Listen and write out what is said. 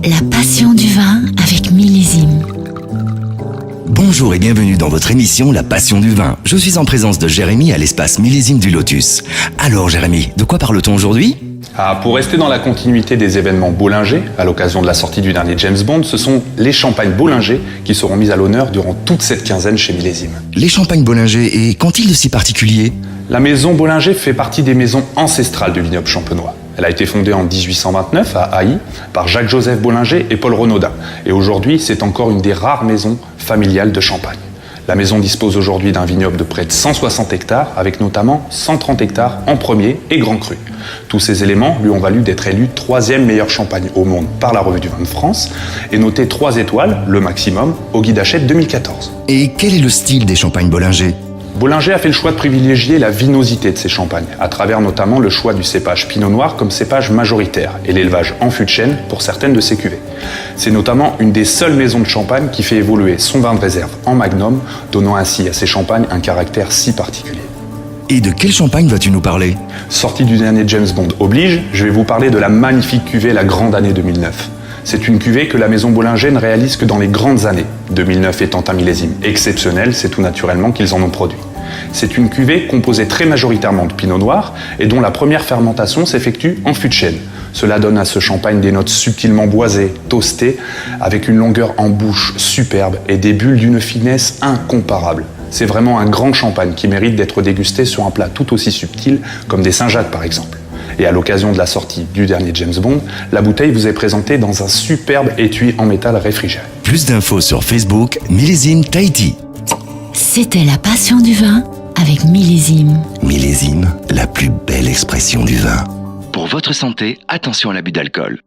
La passion du vin avec Millésime. Bonjour et bienvenue dans votre émission La Passion du Vin. Je suis en présence de Jérémy à l'espace Millésime du Lotus. Alors Jérémy, de quoi parle-t-on aujourd'hui ? Pour rester dans la continuité des événements Bollinger, à l'occasion de la sortie du dernier James Bond, ce sont les champagnes Bollinger qui seront mis à l'honneur durant toute cette quinzaine chez Millésime. Les champagnes Bollinger, et qu'ont-ils de si particulier ? La maison Bollinger fait partie des maisons ancestrales du vignoble champenois. Elle a été fondée en 1829 à Haï par Jacques-Joseph Bollinger et Paul Renaudin. Et aujourd'hui, c'est encore une des rares maisons familiales de Champagne. La maison dispose aujourd'hui d'un vignoble de près de 160 hectares, avec notamment 130 hectares en premier et grand cru. Tous ces éléments lui ont valu d'être élu 3e meilleur champagne au monde par la Revue du Vin de France et noté 3 étoiles, le maximum, au Guide Hachette 2014. Et quel est le style des champagnes Bollinger ? Bollinger a fait le choix de privilégier la vinosité de ses champagnes, à travers notamment le choix du cépage Pinot Noir comme cépage majoritaire et l'élevage en fût de chêne pour certaines de ses cuvées. C'est notamment une des seules maisons de champagne qui fait évoluer son vin de réserve en magnum, donnant ainsi à ses champagnes un caractère si particulier. Et de quel champagne vas-tu nous parler ? Sortie du dernier James Bond oblige, je vais vous parler de la magnifique cuvée La Grande Année 2009. C'est une cuvée que la maison Bollinger ne réalise que dans les grandes années. 2009 étant un millésime exceptionnel, c'est tout naturellement qu'ils en ont produit. C'est une cuvée composée très majoritairement de pinot noir et dont la première fermentation s'effectue en fût de chêne. Cela donne à ce champagne des notes subtilement boisées, toastées, avec une longueur en bouche superbe et des bulles d'une finesse incomparable. C'est vraiment un grand champagne qui mérite d'être dégusté sur un plat tout aussi subtil comme des Saint-Jacques par exemple. Et à l'occasion de la sortie du dernier James Bond, la bouteille vous est présentée dans un superbe étui en métal réfrigéré. Plus d'infos sur Facebook, Millésime Tahiti. C'était La passion du vin avec Millésime. Millésime, la plus belle expression du vin. Pour votre santé, attention à l'abus d'alcool.